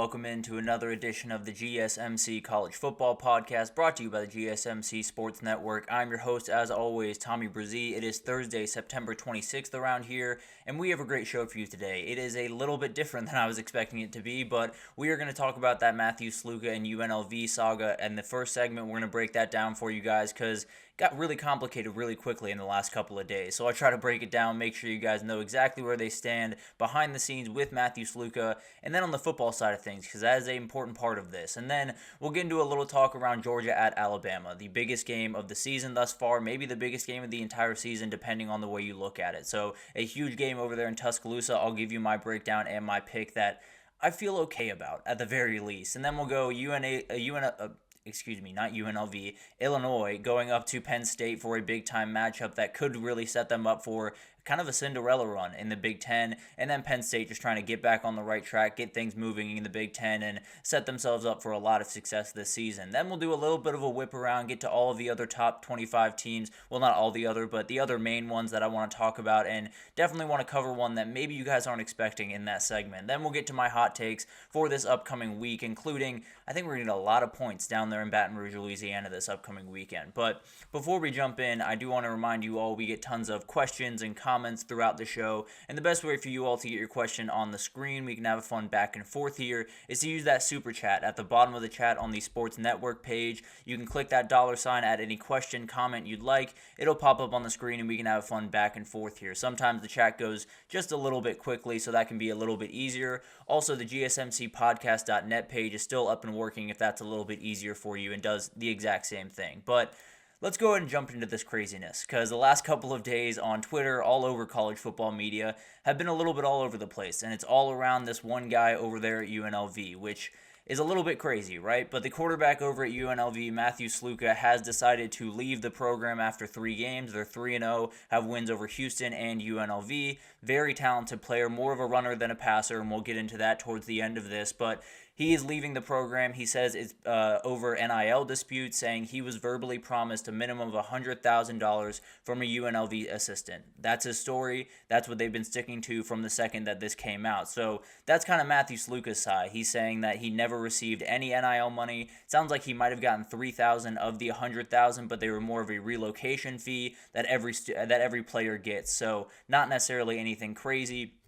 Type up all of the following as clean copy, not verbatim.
welcome into another edition of the GSMC College Football Podcast, brought to you by the GSMC Sports Network. I'm your host, as always, Tommy Brzee. It is Thursday, September 26th around here, and we have a great show for you today. It is a little bit different than I was expecting it to be, but we are going to talk about that Matthew Sluka and UNLV saga, and the first segment, we're going to break that down for you guys, because got really complicated really quickly in the last couple of days. So I try to break it down, make sure you guys know exactly where they stand behind the scenes with Matthew Sluka, and then on the football side of things, because that is an important part of this. And then we'll get into a little talk around Georgia at Alabama, the biggest game of the season thus far, maybe the biggest game of the entire season, depending on the way you look at it. So a huge game over there in Tuscaloosa. I'll give you my breakdown and my pick that I feel okay about, at the very least. And then we'll go not UNLV, Illinois going up to Penn State for a big-time matchup that could really set them up for kind of a Cinderella run in the Big Ten, and then Penn State just trying to get back on the right track, get things moving in the Big Ten, and set themselves up for a lot of success this season. Then we'll do a little bit of a whip around, get to all of the other top 25 teams, well, not all the other, but the other main ones that I want to talk about, and definitely want to cover one that maybe you guys aren't expecting in that segment. Then we'll get to my hot takes for this upcoming week, including, I think we're going to get a lot of points down there in Baton Rouge, Louisiana this upcoming weekend. But before we jump in, I do want to remind you all we get tons of questions and comments throughout the show, and the best way for you all to get your question on the screen, we can have a fun back and forth here, is to use that super chat at the bottom of the chat on the Sports Network page. You can click that $, add any question, comment you'd like. It'll pop up on the screen, and we can have a fun back and forth here. Sometimes the chat goes just a little bit quickly, so that can be a little bit easier. Also, the gsmcpodcast.net page is still up and working if that's a little bit easier for you and does the exact same thing. But let's go ahead and jump into this craziness, because the last couple of days on Twitter, all over college football media, have been a little bit all over the place, and it's all around this one guy over there at UNLV, which is a little bit crazy, right? But the quarterback over at UNLV, Matthew Sluka, has decided to leave the program after 3 games. They're 3-0, have wins over Houston and UNLV. Very talented player, more of a runner than a passer, and we'll get into that towards the end of this, but he is leaving the program. He says it's over NIL dispute, saying he was verbally promised a minimum of $100,000 from a UNLV assistant. That's his story. That's what they've been sticking to from the second that this came out. So that's kind of Matthew Sluka's side. He's saying that he never received any NIL money. Sounds like he might have gotten $3,000 of the $100,000, but they were more of a relocation fee that every player gets. So not necessarily anything crazy.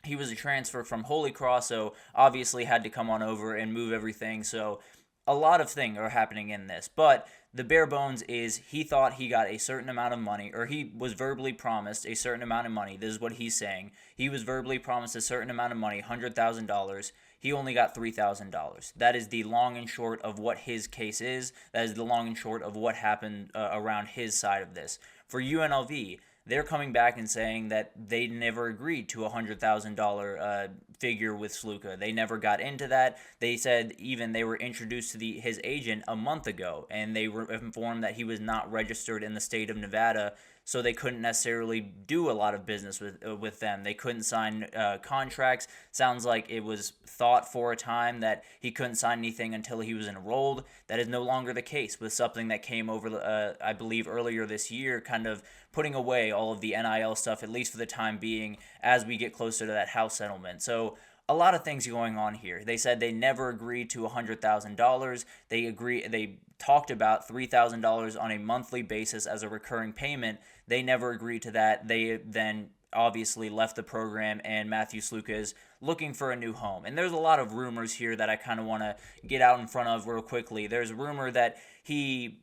He was a transfer from Holy Cross, so obviously had to come on over and move everything. So a lot of things are happening in this. But the bare bones is he thought he got a certain amount of money, or he was verbally promised a certain amount of money. This is what he's saying. He was verbally promised a certain amount of money, $100,000. He only got $3,000. That is the long and short of what his case is. That is the long and short of what happened around his side of this. For UNLV, they're coming back and saying that they never agreed to a $100,000 figure with Sluka. They never got into that. They said even they were introduced to his agent a month ago, and they were informed that he was not registered in the state of Nevada, so they couldn't necessarily do a lot of business with them. They couldn't sign contracts. Sounds like it was thought for a time that he couldn't sign anything until he was enrolled. That is no longer the case, with something that came over, I believe, earlier this year, kind of putting away all of the NIL stuff, at least for the time being, as we get closer to that house settlement. So a lot of things going on here. They said they never agreed to $100,000. They talked about $3,000 on a monthly basis as a recurring payment. They never agreed to that. They then obviously left the program, and Matthew Sluka is looking for a new home. And there's a lot of rumors here that I kind of want to get out in front of real quickly. There's a rumor that he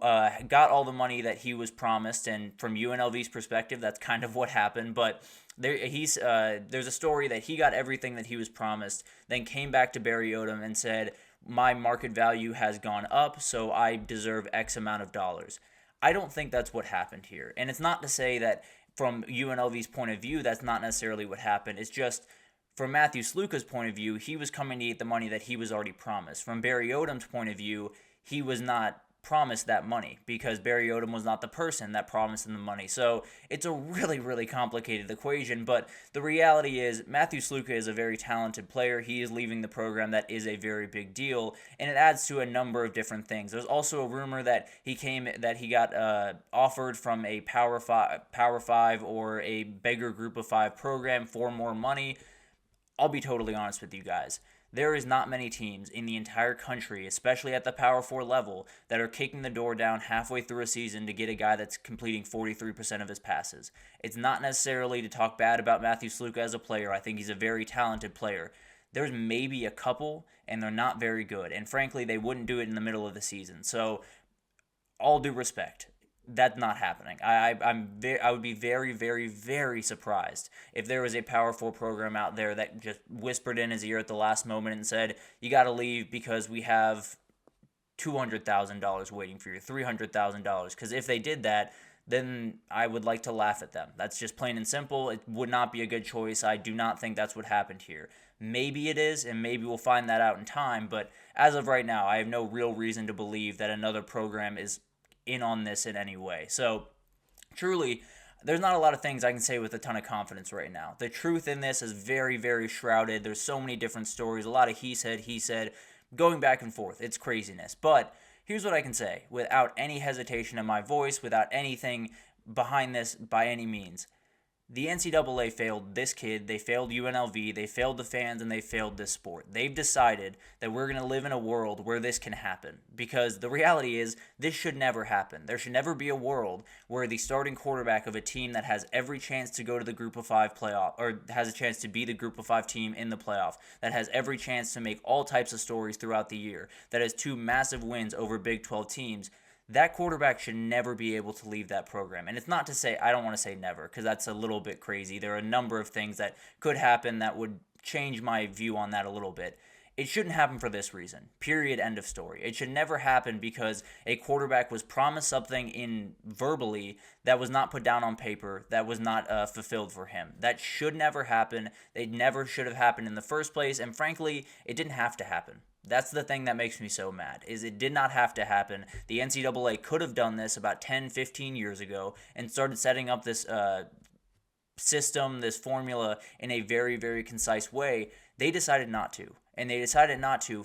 got all the money that he was promised, and from UNLV's perspective, that's kind of what happened. But there's a story that he got everything that he was promised, then came back to Barry Odom and said, my market value has gone up, so I deserve X amount of dollars. I don't think that's what happened here. And it's not to say that from UNLV's point of view, that's not necessarily what happened. It's just from Matthew Sluka's point of view, he was coming to get the money that he was already promised. From Barry Odom's point of view, he was not promised that money, because Barry Odom was not the person that promised him the money. So it's a really, really complicated equation, but the reality is Matthew Sluka is a very talented player. He is leaving the program. That is a very big deal, and it adds to a number of different things. There's also a rumor that he got offered from a Power Five or a bigger Group of 5 program for more money. I'll be totally honest with you guys. There is not many teams in the entire country, especially at the Power 4 level, that are kicking the door down halfway through a season to get a guy that's completing 43% of his passes. It's not necessarily to talk bad about Matthew Sluka as a player. I think he's a very talented player. There's maybe a couple, and they're not very good. And frankly, they wouldn't do it in the middle of the season. So, all due respect, that's not happening. I would be very, very, very surprised if there was a Power 4 program out there that just whispered in his ear at the last moment and said, you got to leave because we have $200,000 waiting for you, $300,000. Because if they did that, then I would like to laugh at them. That's just plain and simple. It would not be a good choice. I do not think that's what happened here. Maybe it is, and maybe we'll find that out in time. But as of right now, I have no real reason to believe that another program is in on this in any way. So truly, there's not a lot of things I can say with a ton of confidence right now. The truth in this is very, very shrouded. There's so many different stories, a lot of he said, going back and forth. It's craziness. But here's what I can say without any hesitation in my voice, without anything behind this by any means. The NCAA failed this kid, they failed UNLV, they failed the fans, and they failed this sport. They've decided that we're going to live in a world where this can happen. Because the reality is, this should never happen. There should never be a world where the starting quarterback of a team that has every chance to go to the Group of 5 playoff, or has a chance to be the Group of 5 team in the playoff, that has every chance to make all types of stories throughout the year, that has 2 massive wins over Big 12 teams, that quarterback should never be able to leave that program. And it's not to say, I don't want to say never, because that's a little bit crazy. There are a number of things that could happen that would change my view on that a little bit. It shouldn't happen for this reason. Period. End of story. It should never happen because a quarterback was promised something in verbally that was not put down on paper, that was not fulfilled for him. That should never happen. It never should have happened in the first place. And frankly, it didn't have to happen. That's the thing that makes me so mad, is it did not have to happen. The NCAA could have done this about 10, 15 years ago and started setting up this system, this formula in a very, very concise way. They decided not to. And they decided not to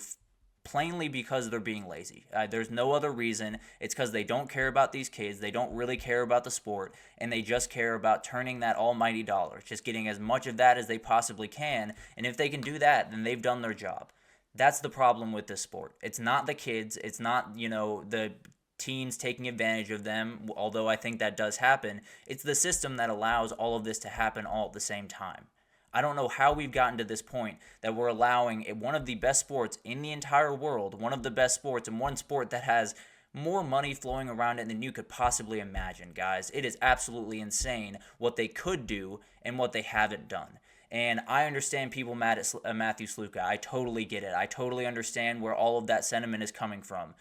plainly because they're being lazy. There's no other reason. It's because they don't care about these kids. They don't really care about the sport. And they just care about turning that almighty dollar, just getting as much of that as they possibly can. And if they can do that, then they've done their job. That's the problem with this sport. It's not the kids. It's not, the teams taking advantage of them, although I think that does happen. It's the system that allows all of this to happen all at the same time. I don't know how we've gotten to this point that we're allowing one of the best sports in the entire world, one of the best sports, and one sport that has more money flowing around it than you could possibly imagine, guys. It is absolutely insane what they could do and what they haven't done. And I understand people mad at Matthew Sluka. I totally get it. I totally understand where all of that sentiment is coming from.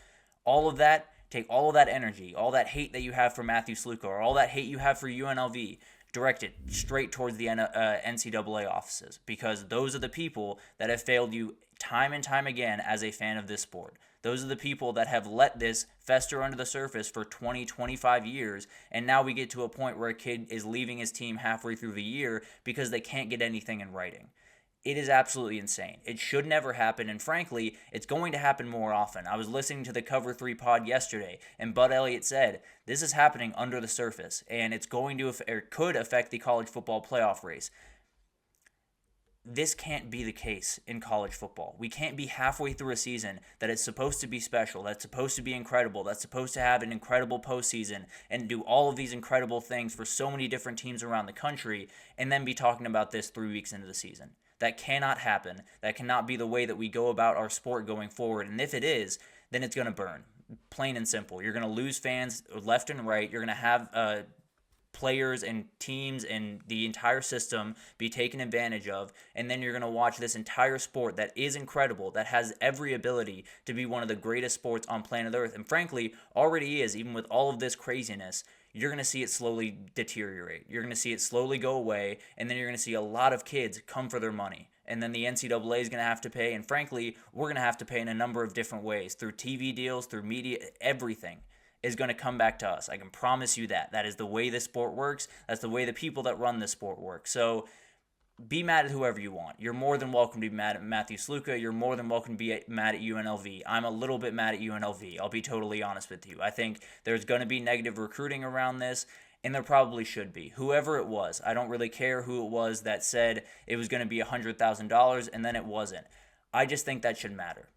All of that, take all of that energy, all that hate that you have for Matthew Sluka, or all that hate you have for UNLV, direct it straight towards the NCAA offices, because those are the people that have failed you time and time again as a fan of this sport. Those are the people that have let this fester under the surface for 20, 25 years, and now we get to a point where a kid is leaving his team halfway through the year because they can't get anything in writing. It is absolutely insane. It should never happen, and frankly, it's going to happen more often. I was listening to the Cover 3 pod yesterday, and Bud Elliott said, this is happening under the surface, and it's going to, or could affect the college football playoff race. This can't be the case in college football. We can't be halfway through a season that is supposed to be special, that's supposed to be incredible, that's supposed to have an incredible postseason and do all of these incredible things for so many different teams around the country, and then be talking about this 3 weeks into the season. That cannot happen. That cannot be the way that we go about our sport going forward. And if it is, then it's going to burn. Plain and simple. You're going to lose fans left and right. You're going to have players and teams and the entire system be taken advantage of, and then you're going to watch this entire sport that is incredible, that has every ability to be one of the greatest sports on planet Earth, and frankly already is, even with all of this craziness. You're going to see it slowly deteriorate. You're going to see it slowly go away, and then you're going to see a lot of kids come for their money. And then the NCAA is going to have to pay, and frankly, we're going to have to pay in a number of different ways, through TV deals, through media, everything is going to come back to us. I can promise you that. That is the way this sport works. That's the way the people that run this sport work. So be mad at whoever you want. You're more than welcome to be mad at Matthew Sluka. You're more than welcome to be mad at UNLV. I'm a little bit mad at UNLV. I'll be totally honest with you. I think there's going to be negative recruiting around this, and there probably should be. Whoever it was, I don't really care who it was that said it was going to be $100,000 and then it wasn't. I just think that should matter.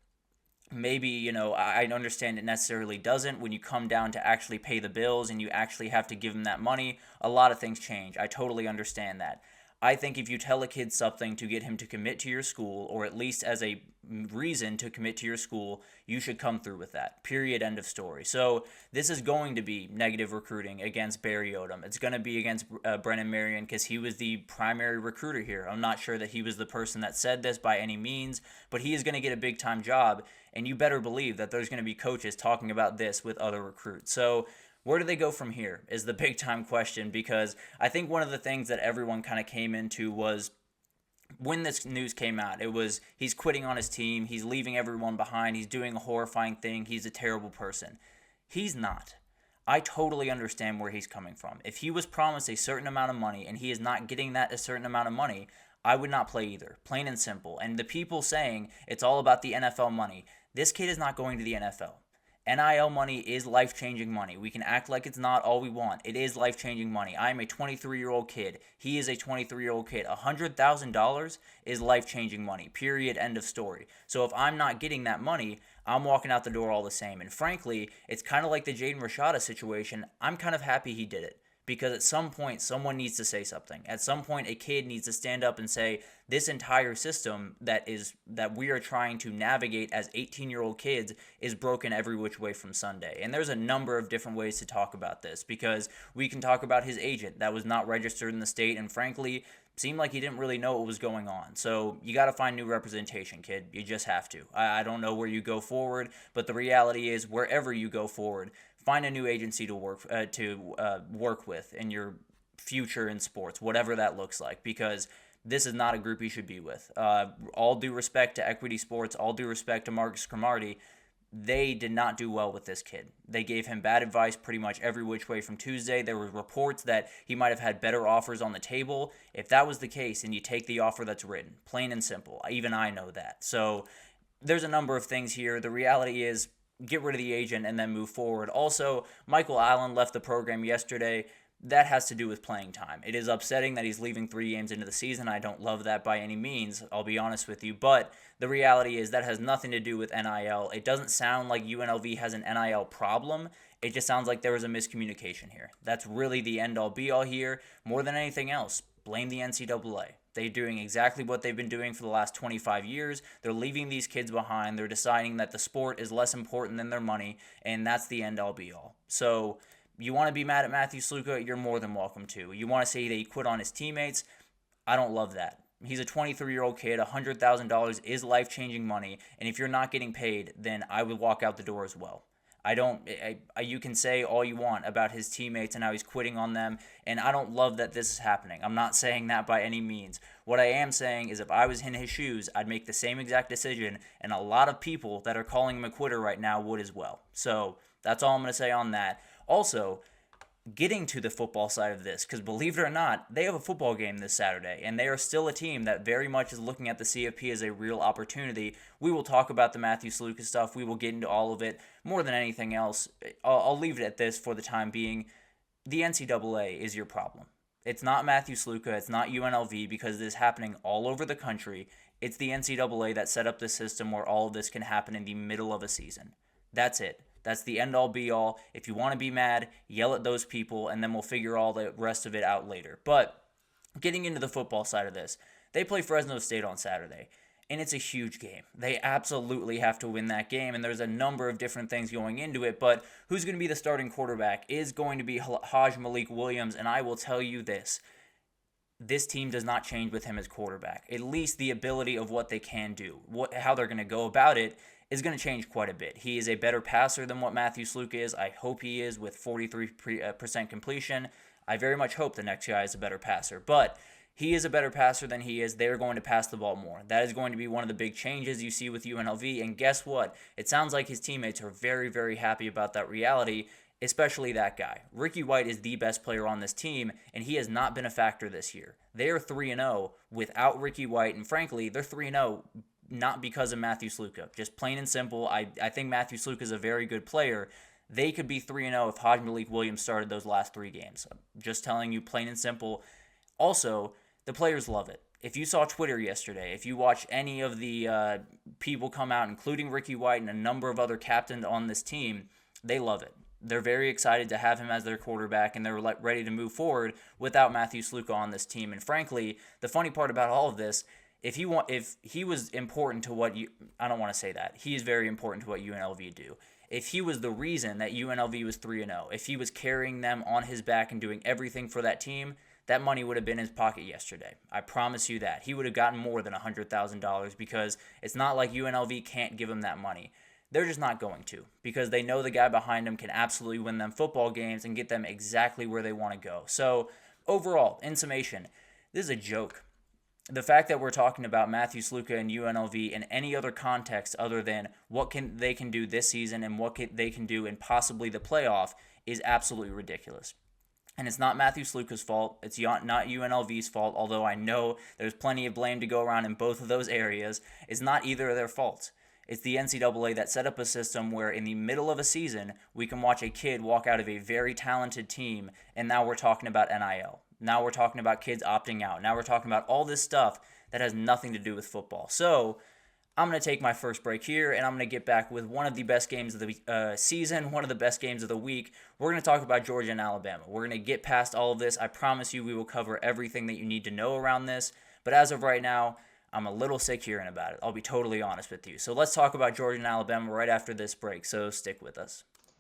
Maybe, I understand it necessarily doesn't. When you come down to actually pay the bills and you actually have to give them that money, a lot of things change. I totally understand that. I think if you tell a kid something to get him to commit to your school, or at least as a reason to commit to your school, you should come through with that. Period. End of story. So this is going to be negative recruiting against Barry Odom. It's going to be against Brennan Marion because he was the primary recruiter here. I'm not sure that he was the person that said this by any means, but he is going to get a big time job, and you better believe that there's going to be coaches talking about this with other recruits. So where do they go from here is the big time question, because I think one of the things that everyone kind of came into was when this news came out, it was he's quitting on his team, he's leaving everyone behind, he's doing a horrifying thing, he's a terrible person. He's not. I totally understand where he's coming from. If he was promised a certain amount of money and he is not getting that a certain amount of money, I would not play either, plain and simple. And the people saying it's all about the NFL money, this kid is not going to the NFL. NIL money is life-changing money. We can act like it's not all we want. It is life-changing money. I am a 23-year-old kid. He is a 23-year-old kid. $100,000 is life-changing money. Period. End of story. So if I'm not getting that money, I'm walking out the door all the same. And frankly, it's kind of like the Jaden Rashada situation. I'm kind of happy he did it. Because at some point, someone needs to say something. At some point, a kid needs to stand up and say, this entire system that we are trying to navigate as 18-year-old kids is broken every which way from Sunday. And there's a number of different ways to talk about this, because we can talk about his agent that was not registered in the state and frankly seemed like he didn't really know what was going on. So you got to find new representation, kid. You just have to. I don't know where you go forward, but the reality is wherever you go forward, find a new agency to work with in your future in sports, whatever that looks like, because this is not a group you should be with. All due respect to Equity Sports, all due respect to Marcus Cromartie, they did not do well with this kid. They gave him bad advice pretty much every which way from Tuesday. There were reports that he might have had better offers on the table. If that was the case, and you take the offer that's written, plain and simple. Even I know that. So there's a number of things here. The reality is, get rid of the agent and then move forward. Also, Michael Allen left the program yesterday. That has to do with playing time. It is upsetting that he's leaving 3 games into the season. I don't love that by any means, I'll be honest with you. But the reality is that has nothing to do with NIL. It doesn't sound like UNLV has an NIL problem. It just sounds like there was a miscommunication here. That's really the end-all be-all here. More than anything else, blame the NCAA. They're doing exactly what they've been doing for the last 25 years. They're leaving these kids behind. They're deciding that the sport is less important than their money, and that's the end-all be-all. So you want to be mad at Matthew Sluka, you're more than welcome to. You want to say that he quit on his teammates, I don't love that. He's a 23-year-old kid. $100,000 is life-changing money, and if you're not getting paid, then I would walk out the door as well. You can say all you want about his teammates and how he's quitting on them, and I don't love that this is happening. I'm not saying that by any means. What I am saying is if I was in his shoes, I'd make the same exact decision, and a lot of people that are calling him a quitter right now would as well. So that's all I'm going to say on that. Also, getting to the football side of this, because believe it or not, they have a football game this Saturday, and they are still a team that very much is looking at the CFP as a real opportunity. We will talk about the Matthew Sluka stuff. We will get into all of it. More than anything else, I'll leave it at this for the time being. The NCAA is your problem. It's not Matthew Sluka. It's not UNLV, because it is happening all over the country. It's the NCAA that set up the system where all of this can happen in the middle of a season. That's it. That's the end-all be-all. If you want to be mad, yell at those people, and then we'll figure all the rest of it out later. But getting into the football side of this, they play Fresno State on Saturday, and it's a huge game. They absolutely have to win that game, and there's a number of different things going into it, but who's going to be the starting quarterback is going to be Haj Malik Williams, and I will tell you this. This team does not change with him as quarterback. At least the ability of what they can do, how they're going to go about it, is going to change quite a bit. He is a better passer than what Matthew Sluka is. I hope he is with 43% completion. I very much hope the next guy is a better passer. But he is a better passer than he is. They're going to pass the ball more. That is going to be one of the big changes you see with UNLV. And guess what? It sounds like his teammates are very, very happy about that reality, especially that guy. Ricky White is the best player on this team, and he has not been a factor this year. They are 3-0 without Ricky White, and frankly, they're 3-0 not because of Matthew Sluka. Just plain and simple, I think Matthew Sluka is a very good player. They could be 3-0 if Haj Malik Williams started those last 3 games. I'm just telling you, plain and simple. Also, the players love it. if you saw Twitter yesterday, if you watched any of the people come out, including Ricky White and a number of other captains on this team, they love it. They're very excited to have him as their quarterback, and they're ready to move forward without Matthew Sluka on this team. And frankly, the funny part about all of this, if he was important to what I don't want to say that. He is very important to what UNLV do. If he was the reason that UNLV was 3-0, if he was carrying them on his back and doing everything for that team, that money would have been in his pocket yesterday. I promise you that. He would have gotten more than $100,000 because it's not like UNLV can't give him that money. They're just not going to because they know the guy behind them can absolutely win them football games and get them exactly where they want to go. So overall, in summation, this is a joke. The fact that we're talking about Matthew Sluka and UNLV in any other context other than what they can do this season and what they can do in possibly the playoff is absolutely ridiculous. And it's not Matthew Sluka's fault. It's not UNLV's fault, although I know there's plenty of blame to go around in both of those areas. It's not either of their faults. It's the NCAA that set up a system where in the middle of a season, we can watch a kid walk out of a very talented team, and now we're talking about NIL. Now we're talking about kids opting out. Now we're talking about all this stuff that has nothing to do with football. So I'm going to take my first break here, and I'm going to get back with one of the best games of the season, one of the best games of the week. We're going to talk about Georgia and Alabama. We're going to get past all of this. I promise you we will cover everything that you need to know around this. But as of right now, I'm a little sick hearing about it. I'll be totally honest with you. So let's talk about Georgia and Alabama right after this break, so stick with us.